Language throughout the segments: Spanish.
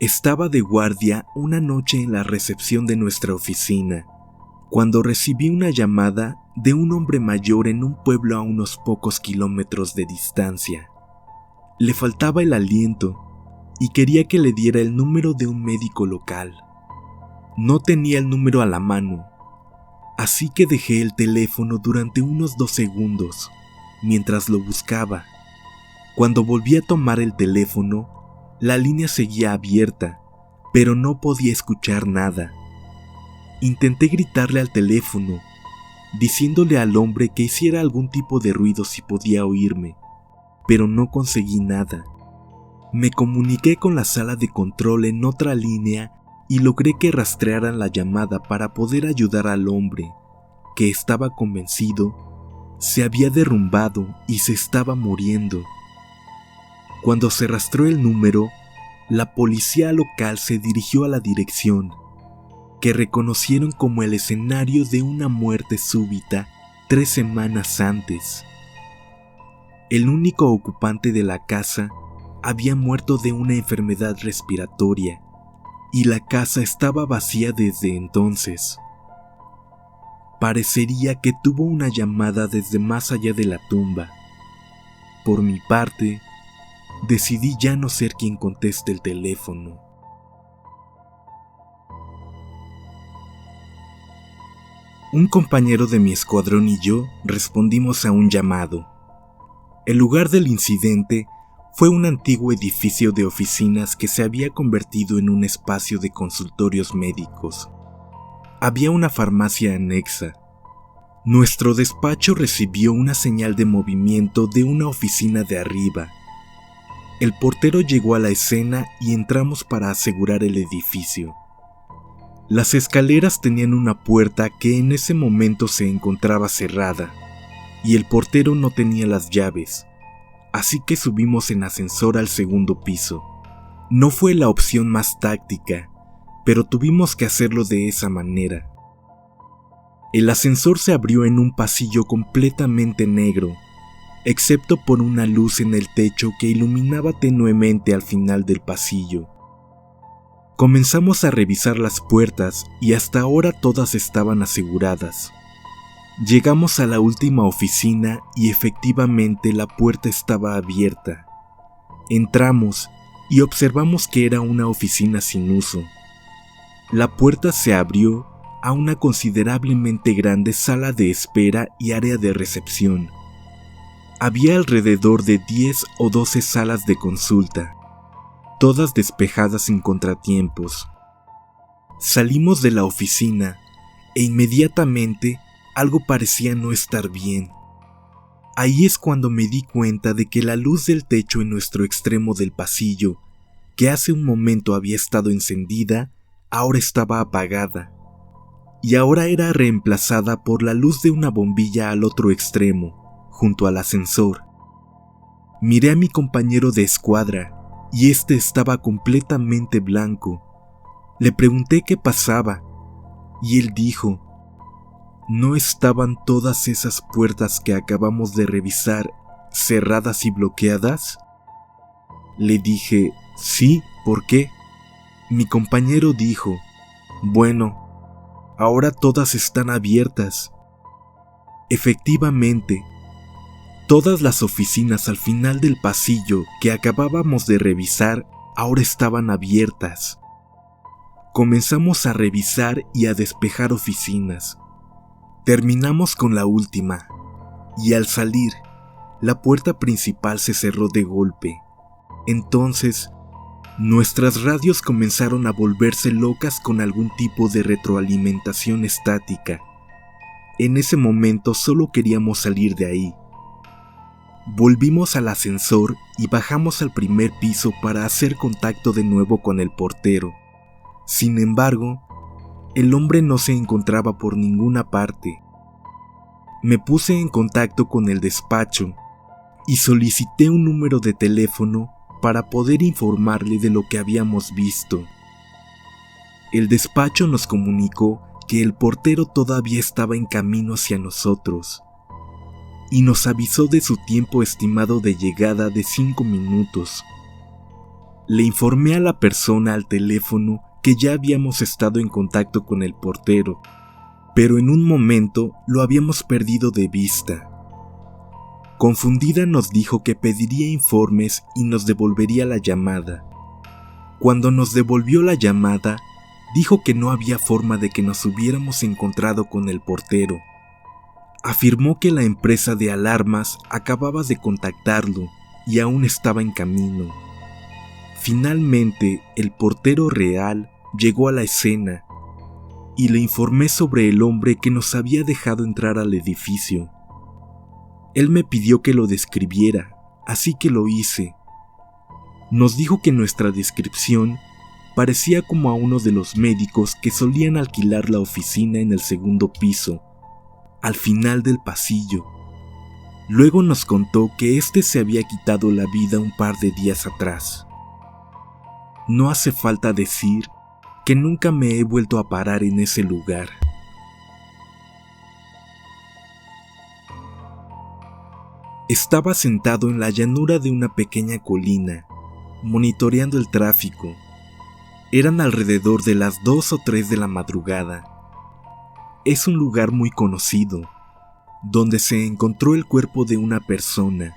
Estaba de guardia una noche en la recepción de nuestra oficina, cuando recibí una llamada de un hombre mayor en un pueblo a unos pocos kilómetros de distancia. Le faltaba el aliento y quería que le diera el número de un médico local. No tenía el número a la mano, así que dejé el teléfono durante unos 2 segundos mientras lo buscaba. Cuando volví a tomar el teléfono, la línea seguía abierta, pero no podía escuchar nada. Intenté gritarle al teléfono, diciéndole al hombre que hiciera algún tipo de ruido si podía oírme, pero no conseguí nada. Me comuniqué con la sala de control en otra línea y logré que rastrearan la llamada para poder ayudar al hombre, que estaba convencido se había derrumbado y se estaba muriendo. Cuando se rastreó el número, la policía local se dirigió a la dirección, que reconocieron como el escenario de una muerte súbita 3 semanas antes. El único ocupante de la casa había muerto de una enfermedad respiratoria y la casa estaba vacía desde entonces. Parecería que tuvo una llamada desde más allá de la tumba. Por mi parte, decidí ya no ser quien conteste el teléfono. Un compañero de mi escuadrón y yo respondimos a un llamado. El lugar del incidente fue un antiguo edificio de oficinas que se había convertido en un espacio de consultorios médicos. Había una farmacia anexa. Nuestro despacho recibió una señal de movimiento de una oficina de arriba. El portero llegó a la escena y entramos para asegurar el edificio. Las escaleras tenían una puerta que en ese momento se encontraba cerrada, y el portero no tenía las llaves, así que subimos en ascensor al 2º piso. No fue la opción más táctica, pero tuvimos que hacerlo de esa manera. El ascensor se abrió en un pasillo completamente negro, excepto por una luz en el techo que iluminaba tenuemente al final del pasillo. Comenzamos a revisar las puertas y hasta ahora todas estaban aseguradas. Llegamos a la última oficina y efectivamente la puerta estaba abierta. Entramos y observamos que era una oficina sin uso. La puerta se abrió a una considerablemente grande sala de espera y área de recepción. Había alrededor de 10 o 12 salas de consulta, todas despejadas sin contratiempos. Salimos de la oficina e inmediatamente algo parecía no estar bien. Ahí es cuando me di cuenta de que la luz del techo en nuestro extremo del pasillo, que hace un momento había estado encendida, ahora estaba apagada, y ahora era reemplazada por la luz de una bombilla al otro extremo, junto al ascensor. Miré a mi compañero de escuadra, y este estaba completamente blanco. Le pregunté qué pasaba, y él dijo: ¿no estaban todas esas puertas que acabamos de revisar cerradas y bloqueadas? Le dije: sí, ¿por qué? Mi compañero dijo: bueno, ahora todas están abiertas. Efectivamente, todas las oficinas al final del pasillo que acabábamos de revisar ahora estaban abiertas. Comenzamos a revisar y a despejar oficinas. Terminamos con la última, y al salir, la puerta principal se cerró de golpe. Entonces, nuestras radios comenzaron a volverse locas con algún tipo de retroalimentación estática. En ese momento solo queríamos salir de ahí. Volvimos al ascensor y bajamos al 1er piso para hacer contacto de nuevo con el portero. Sin embargo, el hombre no se encontraba por ninguna parte. Me puse en contacto con el despacho y solicité un número de teléfono para poder informarle de lo que habíamos visto. El despacho nos comunicó que el portero todavía estaba en camino hacia nosotros y nos avisó de su tiempo estimado de llegada de 5 minutos. Le informé a la persona al teléfono que ya habíamos estado en contacto con el portero, pero en un momento lo habíamos perdido de vista. Confundida nos dijo que pediría informes y nos devolvería la llamada. Cuando nos devolvió la llamada, dijo que no había forma de que nos hubiéramos encontrado con el portero. Afirmó que la empresa de alarmas acababa de contactarlo y aún estaba en camino. Finalmente, el portero real llegó a la escena y le informé sobre el hombre que nos había dejado entrar al edificio. Él me pidió que lo describiera, así que lo hice. Nos dijo que nuestra descripción parecía como a uno de los médicos que solían alquilar la oficina en el segundo piso, al final del pasillo. Luego nos contó que este se había quitado la vida un par de días atrás. No hace falta decir que nunca me he vuelto a parar en ese lugar. Estaba sentado en la llanura de una pequeña colina, monitoreando el tráfico. Eran alrededor de las 2 o 3 de la madrugada. Es un lugar muy conocido, donde se encontró el cuerpo de una persona,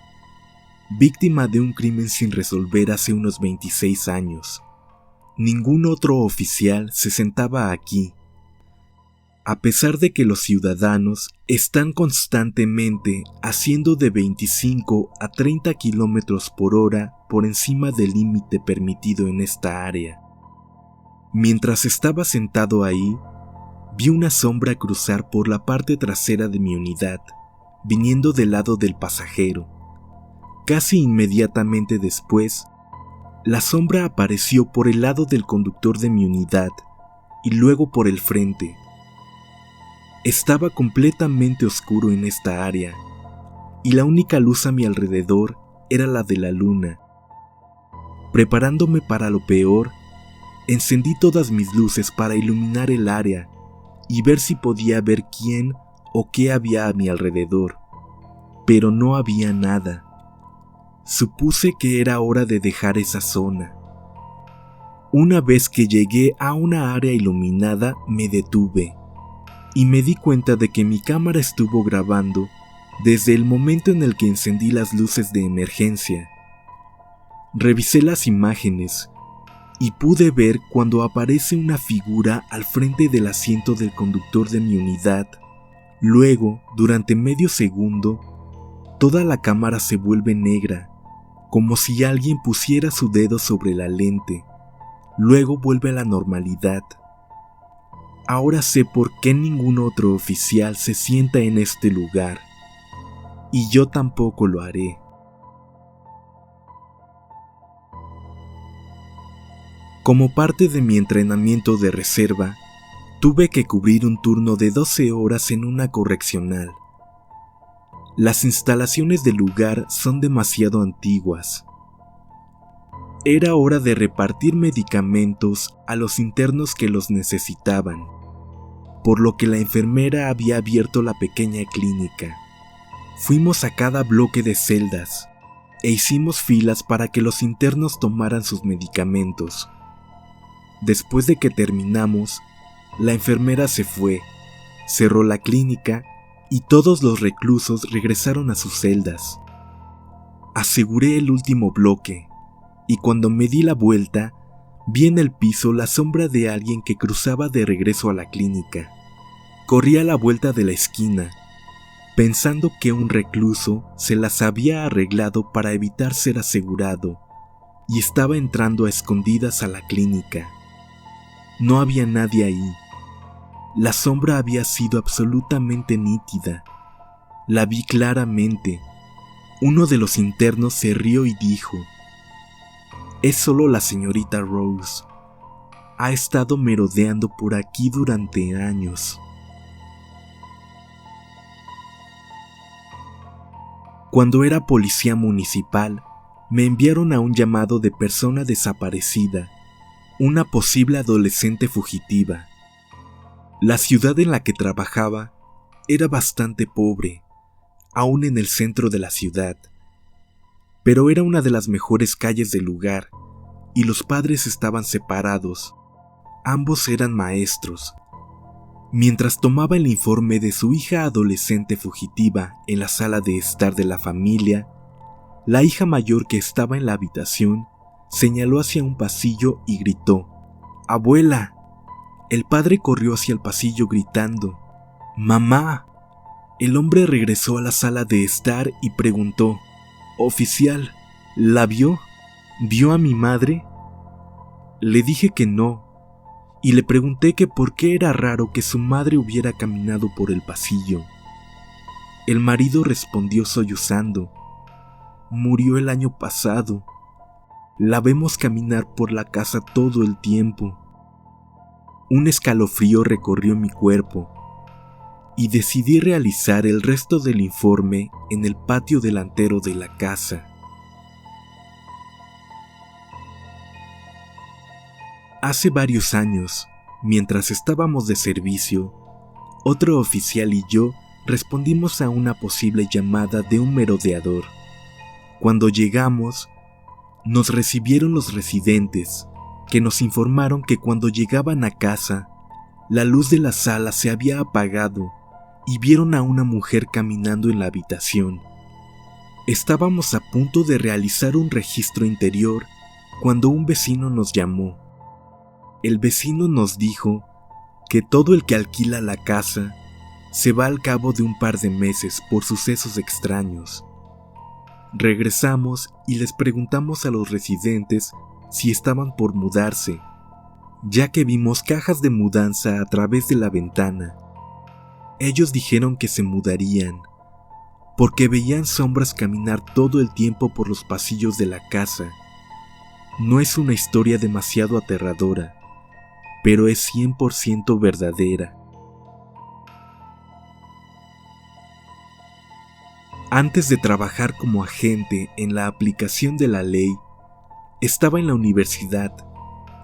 víctima de un crimen sin resolver hace unos 26 años. Ningún otro oficial se sentaba aquí. A pesar de que los ciudadanos están constantemente haciendo de 25 a 30 kilómetros por hora por encima del límite permitido en esta área. Mientras estaba sentado ahí, vi una sombra cruzar por la parte trasera de mi unidad, viniendo del lado del pasajero. Casi inmediatamente después, la sombra apareció por el lado del conductor de mi unidad y luego por el frente. Estaba completamente oscuro en esta área, y la única luz a mi alrededor era la de la luna. Preparándome para lo peor, encendí todas mis luces para iluminar el área y ver si podía ver quién o qué había a mi alrededor, pero no había nada. Supuse que era hora de dejar esa zona. Una vez que llegué a una área iluminada, me detuve y me di cuenta de que mi cámara estuvo grabando desde el momento en el que encendí las luces de emergencia. Revisé las imágenes y pude ver cuando aparece una figura al frente del asiento del conductor de mi unidad. Luego, durante medio segundo, toda la cámara se vuelve negra, como si alguien pusiera su dedo sobre la lente. Luego vuelve a la normalidad. Ahora sé por qué ningún otro oficial se sienta en este lugar, y yo tampoco lo haré. Como parte de mi entrenamiento de reserva, tuve que cubrir un turno de 12 horas en una correccional. Las instalaciones del lugar son demasiado antiguas. Era hora de repartir medicamentos a los internos que los necesitaban, por lo que la enfermera había abierto la pequeña clínica. Fuimos a cada bloque de celdas e hicimos filas para que los internos tomaran sus medicamentos. Después de que terminamos, la enfermera se fue, cerró la clínica y todos los reclusos regresaron a sus celdas. Aseguré el último bloque y cuando me di la vuelta, vi en el piso la sombra de alguien que cruzaba de regreso a la clínica. Corrí a la vuelta de la esquina, pensando que un recluso se las había arreglado para evitar ser asegurado y estaba entrando a escondidas a la clínica. No había nadie ahí. La sombra había sido absolutamente nítida. La vi claramente. Uno de los internos se rió y dijo: «Es solo la señorita Rose. Ha estado merodeando por aquí durante años». Cuando era policía municipal, me enviaron a un llamado de persona desaparecida, una posible adolescente fugitiva. La ciudad en la que trabajaba era bastante pobre, aún en el centro de la ciudad, pero era una de las mejores calles del lugar y los padres estaban separados. Ambos eran maestros. Mientras tomaba el informe de su hija adolescente fugitiva en la sala de estar de la familia, la hija mayor que estaba en la habitación señaló hacia un pasillo y gritó: ¡Abuela! El padre corrió hacia el pasillo gritando: ¡Mamá! El hombre regresó a la sala de estar y preguntó: «Oficial, ¿la vio? ¿Vio a mi madre?» Le dije que no, y le pregunté que por qué era raro que su madre hubiera caminado por el pasillo. El marido respondió sollozando: «Murió el año pasado. La vemos caminar por la casa todo el tiempo». Un escalofrío recorrió mi cuerpo y decidí realizar el resto del informe en el patio delantero de la casa. Hace varios años, mientras estábamos de servicio, otro oficial y yo respondimos a una posible llamada de un merodeador. Cuando llegamos, nos recibieron los residentes, que nos informaron que cuando llegaban a casa, la luz de la sala se había apagado y vieron a una mujer caminando en la habitación. Estábamos a punto de realizar un registro interior cuando un vecino nos llamó. El vecino nos dijo que todo el que alquila la casa se va al cabo de un par de meses por sucesos extraños. Regresamos y les preguntamos a los residentes si estaban por mudarse, ya que vimos cajas de mudanza a través de la ventana. Ellos dijeron que se mudarían, porque veían sombras caminar todo el tiempo por los pasillos de la casa. No es una historia demasiado aterradora, pero es 100% verdadera. Antes de trabajar como agente en la aplicación de la ley, estaba en la universidad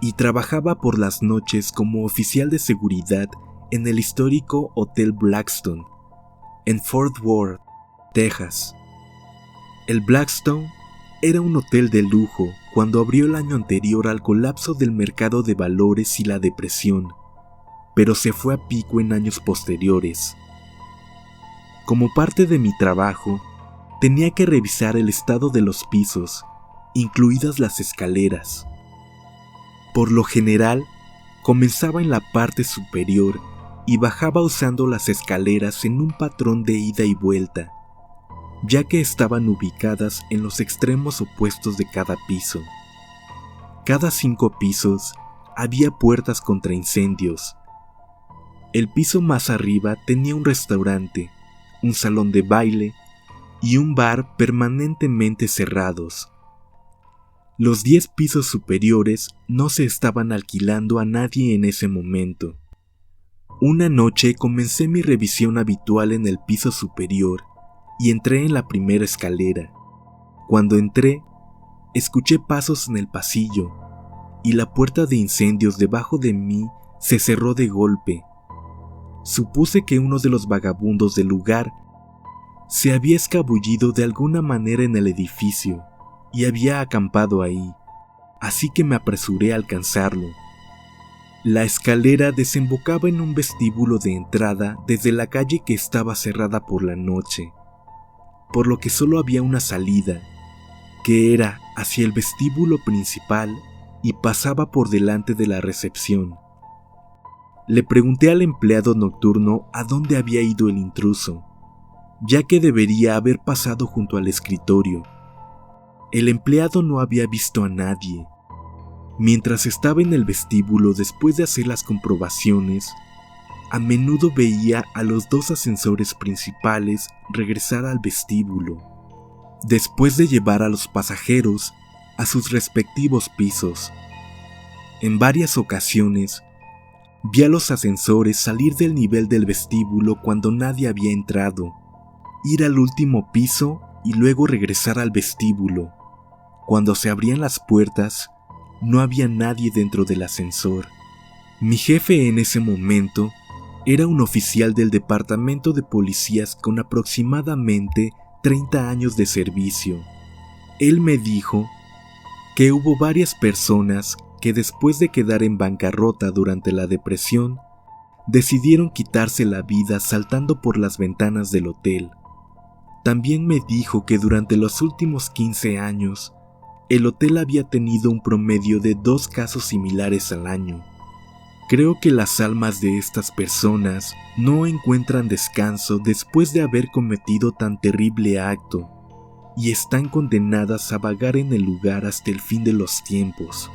y trabajaba por las noches como oficial de seguridad en el histórico Hotel Blackstone, en Fort Worth, Texas. El Blackstone era un hotel de lujo cuando abrió el año anterior al colapso del mercado de valores y la depresión, pero se fue a pico en años posteriores. Como parte de mi trabajo, tenía que revisar el estado de los pisos, incluidas las escaleras. Por lo general, comenzaba en la parte superior y bajaba usando las escaleras en un patrón de ida y vuelta, ya que estaban ubicadas en los extremos opuestos de cada piso. Cada 5 pisos había puertas contra incendios. El piso más arriba tenía un restaurante, un salón de baile y un bar permanentemente cerrados. Los 10 pisos superiores no se estaban alquilando a nadie en ese momento. Una noche comencé mi revisión habitual en el piso superior y entré en la primera escalera. Cuando entré, escuché pasos en el pasillo y la puerta de incendios debajo de mí se cerró de golpe. Supuse que uno de los vagabundos del lugar se había escabullido de alguna manera en el edificio y había acampado ahí, así que me apresuré a alcanzarlo. La escalera desembocaba en un vestíbulo de entrada desde la calle que estaba cerrada por la noche, por lo que solo había una salida, que era hacia el vestíbulo principal y pasaba por delante de la recepción. Le pregunté al empleado nocturno a dónde había ido el intruso, ya que debería haber pasado junto al escritorio. El empleado no había visto a nadie. Mientras estaba en el vestíbulo después de hacer las comprobaciones, a menudo veía a los 2 ascensores principales regresar al vestíbulo, después de llevar a los pasajeros a sus respectivos pisos. En varias ocasiones, vi a los ascensores salir del nivel del vestíbulo cuando nadie había entrado, ir al último piso y luego regresar al vestíbulo. Cuando se abrían las puertas, no había nadie dentro del ascensor. Mi jefe en ese momento era un oficial del departamento de policías con aproximadamente 30 años de servicio. Él me dijo que hubo varias personas que después de quedar en bancarrota durante la depresión, decidieron quitarse la vida saltando por las ventanas del hotel. También me dijo que durante los últimos 15 años, el hotel había tenido un promedio de 2 casos similares al año. Creo que las almas de estas personas no encuentran descanso después de haber cometido tan terrible acto, y están condenadas a vagar en el lugar hasta el fin de los tiempos.